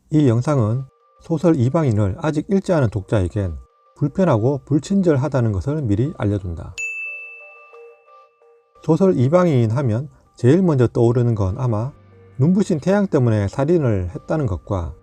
이 영상은 소설 이방인을 아직 읽지 않은 독자에겐 불편하고 불친절하다는 것을 미리 알려둔다. 소설 이방인 하면 제일 먼저 떠오르는 건 아마 눈부신 태양 때문에 살인을 했다는 것과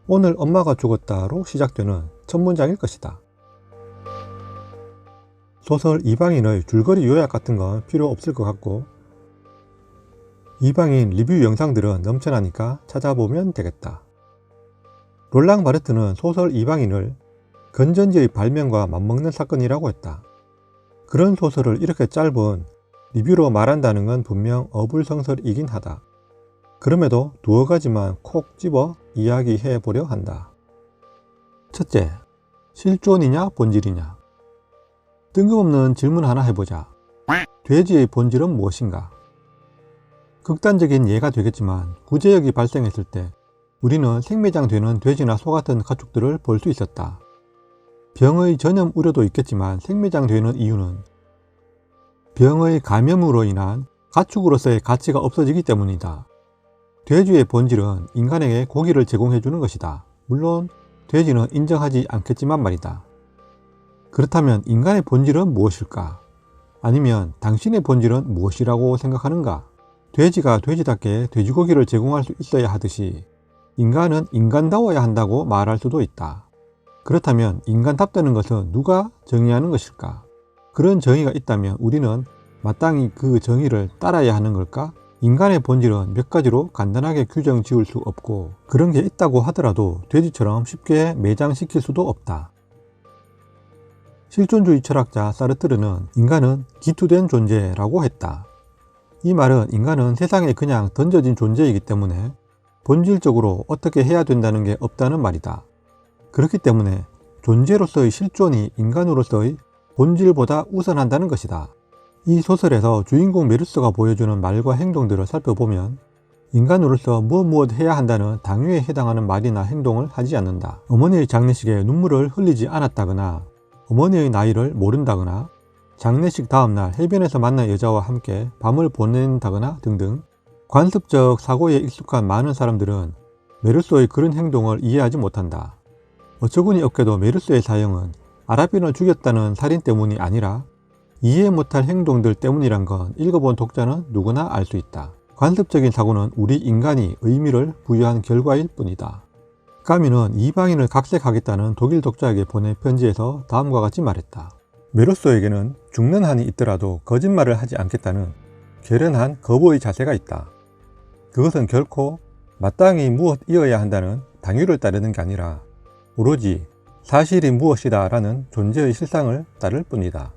오늘 엄마가 죽었다로 시작되는 첫 문장일 것이다. 소설 이방인의 줄거리 요약 같은 건 필요 없을 것 같고 이방인 리뷰 영상들은 넘쳐나니까 찾아보면 되겠다. 롤랑 바르트는 소설 이방인을 건전지의 발명과 맞먹는 사건이라고 했다. 그런 소설을 이렇게 짧은 리뷰로 말한다는 건 분명 어불성설이긴 하다. 그럼에도 두어 가지만 콕 집어 이야기해 보려 한다. 첫째, 실존이냐 본질이냐. 뜬금없는 질문 하나 해보자. 돼지의 본질은 무엇인가? 극단적인 예가 되겠지만 구제역이 발생했을 때 우리는 생매장되는 돼지나 소 같은 가축들을 볼 수 있었다. 병의 전염 우려도 있겠지만 생매장되는 이유는 병의 감염으로 인한 가축으로서의 가치가 없어지기 때문이다. 돼지의 본질은 인간에게 고기를 제공해 주는 것이다. 물론 돼지는 인정하지 않겠지만 말이다. 그렇다면 인간의 본질은 무엇일까? 아니면 당신의 본질은 무엇이라고 생각하는가? 돼지가 돼지답게 돼지고기를 제공할 수 있어야 하듯이 인간은 인간다워야 한다고 말할 수도 있다. 그렇다면 인간답다는 것은 누가 정의하는 것일까? 그런 정의가 있다면 우리는 마땅히 그 정의를 따라야 하는 걸까? 인간의 본질은 몇 가지로 간단하게 규정 지을 수 없고 그런 게 있다고 하더라도 돼지처럼 쉽게 매장시킬 수도 없다. 실존주의 철학자 사르트르는 인간은 기투된 존재라고 했다. 이 말은 인간은 세상에 그냥 던져진 존재이기 때문에 본질적으로 어떻게 해야 된다는 게 없다는 말이다. 그렇기 때문에 존재로서의 실존이 인간으로서의 본질보다 우선한다는 것이다. 이 소설에서 주인공 메르소가 보여주는 말과 행동들을 살펴보면 인간으로서 무엇 해야 한다는 당위에 해당하는 말이나 행동을 하지 않는다. 어머니의 장례식에 눈물을 흘리지 않았다거나 어머니의 나이를 모른다거나 장례식 다음날 해변에서 만난 여자와 함께 밤을 보낸다거나 등등 관습적 사고에 익숙한 많은 사람들은 메르소의 그런 행동을 이해하지 못한다. 어처구니 없게도 메르소의 사형은 아랍인을 죽였다는 살인 때문이 아니라 이해 못할 행동들 때문이란 건 읽어본 독자는 누구나 알 수 있다. 관습적인 사고는 우리 인간이 의미를 부여한 결과일 뿐이다. 까미는 이방인을 각색하겠다는 독일 독자에게 보낸 편지에서 다음과 같이 말했다. 메르소에게는 죽는 한이 있더라도 거짓말을 하지 않겠다는 결연한 거부의 자세가 있다. 그것은 결코 마땅히 무엇이어야 한다는 당위를 따르는 게 아니라 오로지 사실이 무엇이다 라는 존재의 실상을 따를 뿐이다.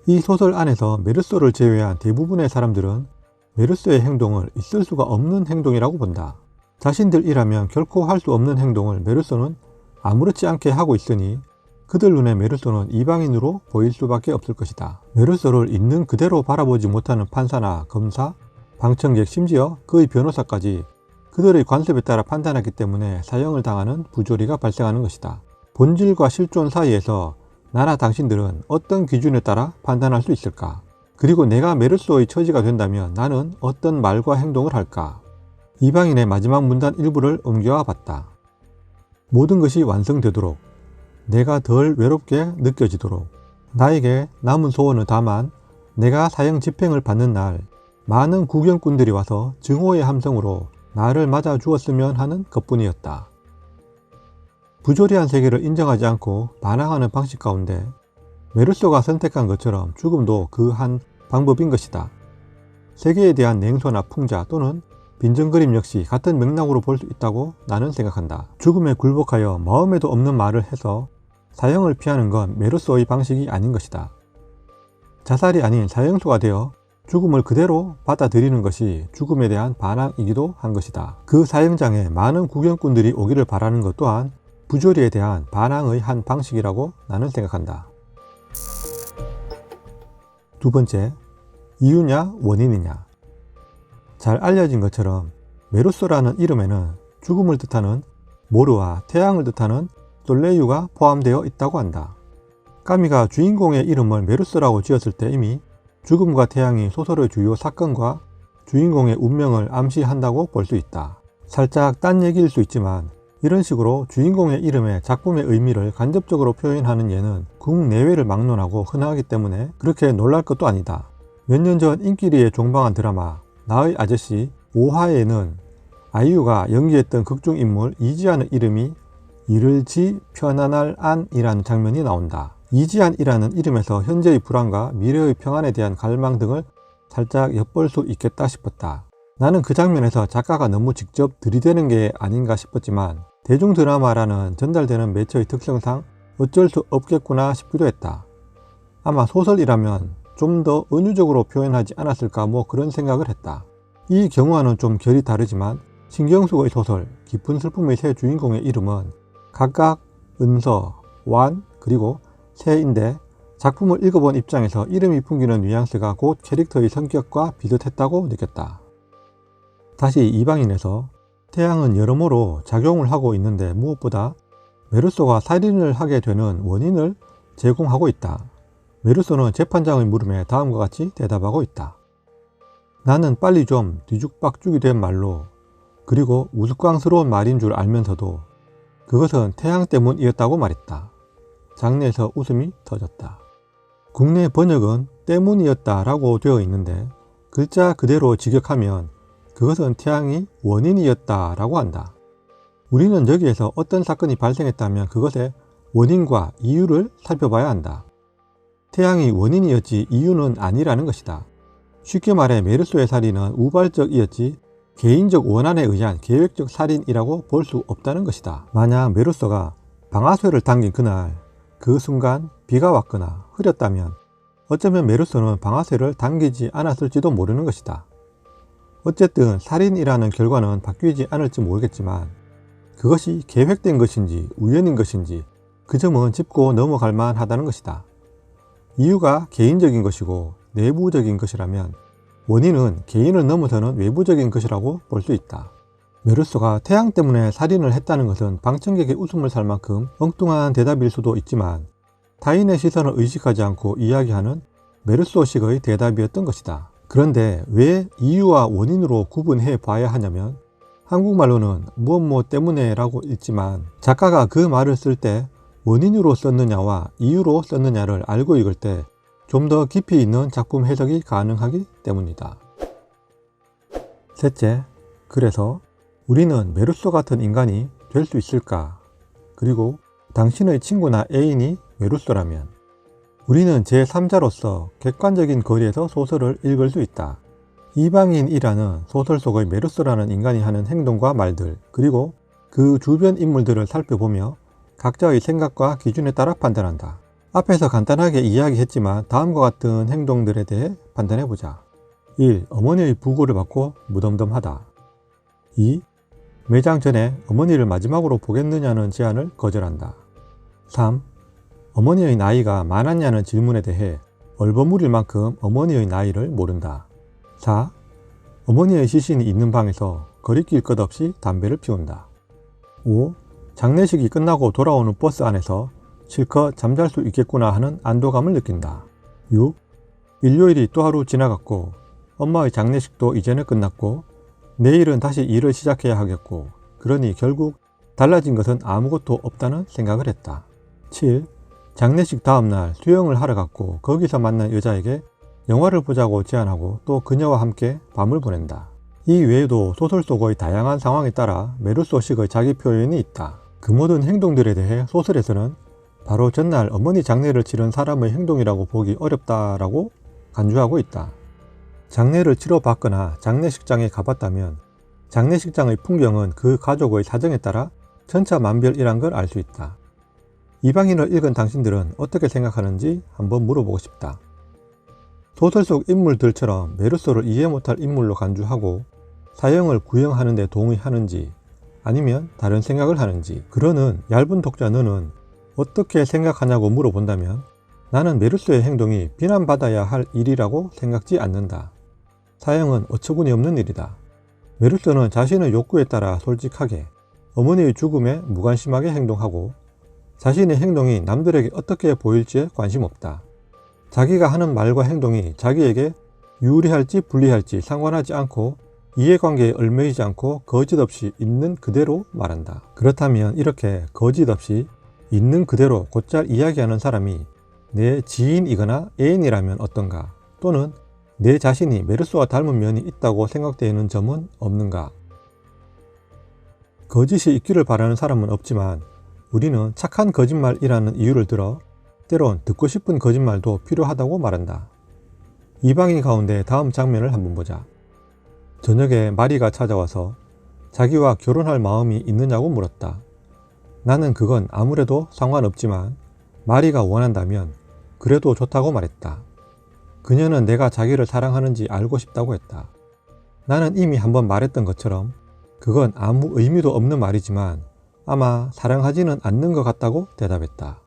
이 소설 안에서 메르소를 제외한 대부분의 사람들은 메르소의 행동을 있을 수가 없는 행동이라고 본다. 자신들이라면 결코 할 수 없는 행동을 메르소는 아무렇지 않게 하고 있으니 그들 눈에 메르소는 이방인으로 보일 수밖에 없을 것이다. 메르소를 있는 그대로 바라보지 못하는 판사나 검사, 방청객 심지어 그의 변호사까지 그들의 관습에 따라 판단하기 때문에 사형을 당하는 부조리가 발생하는 것이다. 본질과 실존 사이에서 나나 당신들은 어떤 기준에 따라 판단할 수 있을까? 그리고 내가 메르소의 처지가 된다면 나는 어떤 말과 행동을 할까? 이방인의 마지막 문단 일부를 옮겨와 봤다. 모든 것이 완성되도록, 내가 덜 외롭게 느껴지도록, 나에게 남은 소원은 다만 내가 사형 집행을 받는 날 많은 구경꾼들이 와서 증오의 함성으로 나를 맞아 주었으면 하는 것뿐이었다. 부조리한 세계를 인정하지 않고 반항하는 방식 가운데 메르소가 선택한 것처럼 죽음도 그 한 방법인 것이다. 세계에 대한 냉소나 풍자 또는 빈정거림 역시 같은 맥락으로 볼 수 있다고 나는 생각한다. 죽음에 굴복하여 마음에도 없는 말을 해서 사형을 피하는 건 메르소의 방식이 아닌 것이다. 자살이 아닌 사형수가 되어 죽음을 그대로 받아들이는 것이 죽음에 대한 반항이기도 한 것이다. 그 사형장에 많은 구경꾼들이 오기를 바라는 것 또한 부조리에 대한 반항의 한 방식이라고 나는 생각한다. 두 번째, 이유냐 원인이냐. 잘 알려진 것처럼 메르소라는 이름에는 죽음을 뜻하는 모르와 태양을 뜻하는 솔레유가 포함되어 있다고 한다. 까미가 주인공의 이름을 메르소라고 지었을 때 이미 죽음과 태양이 소설의 주요 사건과 주인공의 운명을 암시한다고 볼 수 있다. 살짝 딴 얘기일 수 있지만 이런 식으로 주인공의 이름에 작품의 의미를 간접적으로 표현하는 예는 국내외를 막론하고 흔하기 때문에 그렇게 놀랄 것도 아니다. 몇 년 전 인기리에 종방한 드라마 나의 아저씨 5화에는 아이유가 연기했던 극중 인물 이지한의 이름이 이를지 편안할 안이라는 장면이 나온다. 이지한이라는 이름에서 현재의 불안과 미래의 평안에 대한 갈망 등을 살짝 엿볼 수 있겠다 싶었다. 나는 그 장면에서 작가가 너무 직접 들이대는 게 아닌가 싶었지만 대중 드라마라는 전달되는 매체의 특성상 어쩔 수 없겠구나 싶기도 했다. 아마 소설이라면 좀 더 은유적으로 표현하지 않았을까 뭐 그런 생각을 했다. 이 경우와는 좀 결이 다르지만 신경숙의 소설 깊은 슬픔의 세 주인공의 이름은 각각 은서, 완, 그리고 새인데 작품을 읽어본 입장에서 이름이 풍기는 뉘앙스가 곧 캐릭터의 성격과 비슷했다고 느꼈다. 다시 이방인에서 태양은 여러모로 작용을 하고 있는데 무엇보다 메르소가 살인을 하게 되는 원인을 제공하고 있다. 메르소는 재판장의 물음에 다음과 같이 대답하고 있다. 나는 빨리 좀 뒤죽박죽이 된 말로 그리고 우스꽝스러운 말인 줄 알면서도 그것은 태양 때문이었다고 말했다. 장내에서 웃음이 터졌다. 국내 번역은 때문이었다 라고 되어 있는데 글자 그대로 직역하면 그것은 태양이 원인이었다 라고 한다. 우리는 여기에서 어떤 사건이 발생했다면 그것의 원인과 이유를 살펴봐야 한다. 태양이 원인이었지 이유는 아니라는 것이다. 쉽게 말해 메르소의 살인은 우발적이었지 개인적 원한에 의한 계획적 살인이라고 볼 수 없다는 것이다. 만약 메르소가 방아쇠를 당긴 그날 그 순간 비가 왔거나 흐렸다면 어쩌면 메르소는 방아쇠를 당기지 않았을지도 모르는 것이다. 어쨌든 살인이라는 결과는 바뀌지 않을지 모르겠지만 그것이 계획된 것인지 우연인 것인지 그 점은 짚고 넘어갈 만하다는 것이다. 이유가 개인적인 것이고 내부적인 것이라면 원인은 개인을 넘어서는 외부적인 것이라고 볼 수 있다. 메르소가 태양 때문에 살인을 했다는 것은 방청객의 웃음을 살 만큼 엉뚱한 대답일 수도 있지만 타인의 시선을 의식하지 않고 이야기하는 메르소식의 대답이었던 것이다. 그런데 왜 이유와 원인으로 구분해 봐야 하냐면 한국말로는 무엇 때문에 라고 읽지만 작가가 그 말을 쓸 때 원인으로 썼느냐와 이유로 썼느냐를 알고 읽을 때 좀 더 깊이 있는 작품 해석이 가능하기 때문이다. 셋째, 그래서 우리는 메르소 같은 인간이 될 수 있을까? 그리고 당신의 친구나 애인이 메르소라면 우리는 제3자로서 객관적인 거리에서 소설을 읽을 수 있다. 이방인이라는 소설 속의 메르소라는 인간이 하는 행동과 말들 그리고 그 주변 인물들을 살펴보며 각자의 생각과 기준에 따라 판단한다. 앞에서 간단하게 이야기했지만 다음과 같은 행동들에 대해 판단해보자. 1. 어머니의 부고를 받고 무덤덤하다. 2. 매장 전에 어머니를 마지막으로 보겠느냐는 제안을 거절한다. 3. 어머니의 나이가 많았냐는 질문에 대해 얼버무릴 만큼 어머니의 나이를 모른다. 4. 어머니의 시신이 있는 방에서 거리낄 것 없이 담배를 피운다. 5. 장례식이 끝나고 돌아오는 버스 안에서 실컷 잠잘 수 있겠구나 하는 안도감을 느낀다. 6. 일요일이 또 하루 지나갔고 엄마의 장례식도 이제는 끝났고 내일은 다시 일을 시작해야 하겠고 그러니 결국 달라진 것은 아무것도 없다는 생각을 했다. 7. 장례식 다음날 수영을 하러 갔고 거기서 만난 여자에게 영화를 보자고 제안하고 또 그녀와 함께 밤을 보낸다. 이 외에도 소설 속의 다양한 상황에 따라 메르소식의 자기 표현이 있다. 그 모든 행동들에 대해 소설에서는 바로 전날 어머니 장례를 치른 사람의 행동이라고 보기 어렵다라고 간주하고 있다. 장례를 치러 봤거나 장례식장에 가봤다면 장례식장의 풍경은 그 가족의 사정에 따라 천차만별이란 걸 알 수 있다. 이방인을 읽은 당신들은 어떻게 생각하는지 한번 물어보고 싶다. 소설 속 인물들처럼 메르소를 이해 못할 인물로 간주하고 사형을 구형하는 데 동의하는지 아니면 다른 생각을 하는지 그러는 얇은 독자 너는 어떻게 생각하냐고 물어본다면 나는 메르소의 행동이 비난받아야 할 일이라고 생각지 않는다. 사형은 어처구니 없는 일이다. 메르소는 자신의 욕구에 따라 솔직하게 어머니의 죽음에 무관심하게 행동하고 자신의 행동이 남들에게 어떻게 보일지에 관심 없다. 자기가 하는 말과 행동이 자기에게 유리할지 불리할지 상관하지 않고 이해관계에 얽매이지 않고 거짓 없이 있는 그대로 말한다. 그렇다면 이렇게 거짓 없이 있는 그대로 곧잘 이야기하는 사람이 내 지인이거나 애인이라면 어떤가? 또는 내 자신이 메르소와 닮은 면이 있다고 생각되는 점은 없는가? 거짓이 있기를 바라는 사람은 없지만 우리는 착한 거짓말이라는 이유를 들어 때론 듣고 싶은 거짓말도 필요하다고 말한다. 이방인 가운데 다음 장면을 한번 보자. 저녁에 마리가 찾아와서 자기와 결혼할 마음이 있느냐고 물었다. 나는 그건 아무래도 상관없지만 마리가 원한다면 그래도 좋다고 말했다. 그녀는 내가 자기를 사랑하는지 알고 싶다고 했다. 나는 이미 한번 말했던 것처럼 그건 아무 의미도 없는 말이지만 아마 사랑하지는 않는 것 같다고 대답했다.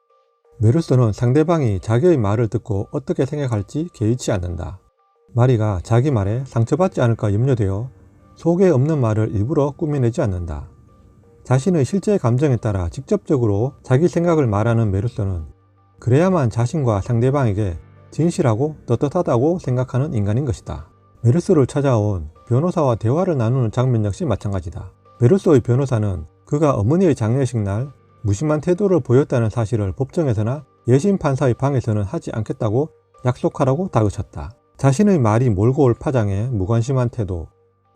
메르소는 상대방이 자기의 말을 듣고 어떻게 생각할지 개의치 않는다. 마리가 자기 말에 상처받지 않을까 염려되어 속에 없는 말을 일부러 꾸며내지 않는다. 자신의 실제 감정에 따라 직접적으로 자기 생각을 말하는 메르소는 그래야만 자신과 상대방에게 진실하고 떳떳하다고 생각하는 인간인 것이다. 메르소를 찾아온 변호사와 대화를 나누는 장면 역시 마찬가지다. 메르소의 변호사는 그가 어머니의 장례식 날 무심한 태도를 보였다는 사실을 법정에서나 예심 판사의 방에서는 하지 않겠다고 약속하라고 다그쳤다. 자신의 말이 몰고 올 파장에 무관심한 태도,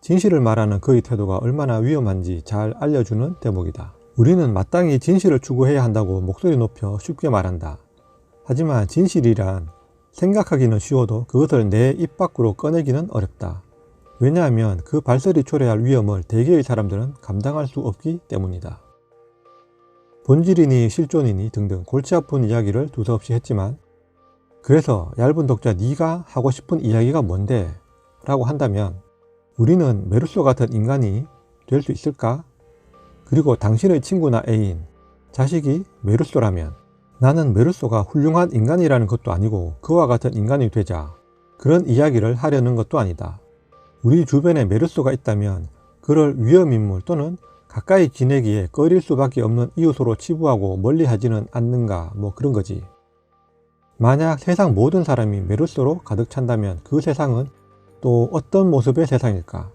진실을 말하는 그의 태도가 얼마나 위험한지 잘 알려주는 대목이다. 우리는 마땅히 진실을 추구해야 한다고 목소리 높여 쉽게 말한다. 하지만 진실이란 생각하기는 쉬워도 그것을 내 입 밖으로 꺼내기는 어렵다. 왜냐하면 그 발설이 초래할 위험을 대개의 사람들은 감당할 수 없기 때문이다. 본질이니 실존이니 등등 골치 아픈 이야기를 두서없이 했지만 그래서 얇은 독자 네가 하고 싶은 이야기가 뭔데? 라고 한다면 우리는 메르소 같은 인간이 될 수 있을까? 그리고 당신의 친구나 애인, 자식이 메르소라면 나는 메르소가 훌륭한 인간이라는 것도 아니고 그와 같은 인간이 되자 그런 이야기를 하려는 것도 아니다. 우리 주변에 메르소가 있다면 그를 위험인물 또는 가까이 지내기에 꺼릴 수밖에 없는 이웃으로 치부하고 멀리하지는 않는가 뭐 그런 거지. 만약 세상 모든 사람이 메르소로 가득 찬다면 그 세상은 또 어떤 모습의 세상일까?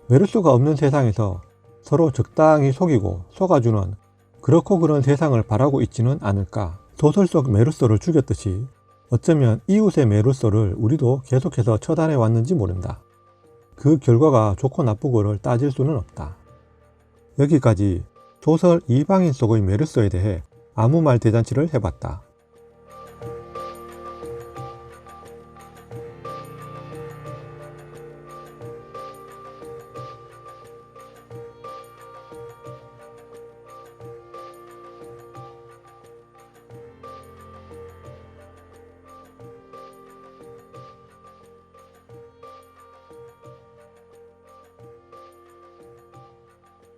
메르소가 없는 세상에서 서로 적당히 속이고 속아주는 그렇고 그런 세상을 바라고 있지는 않을까? 소설 속 메르소를 죽였듯이 어쩌면 이웃의 메르소를 우리도 계속해서 처단해 왔는지 모른다. 그 결과가 좋고 나쁘고를 따질 수는 없다. 여기까지 소설 이방인 속의 메르소에 대해 아무 말 대잔치를 해봤다.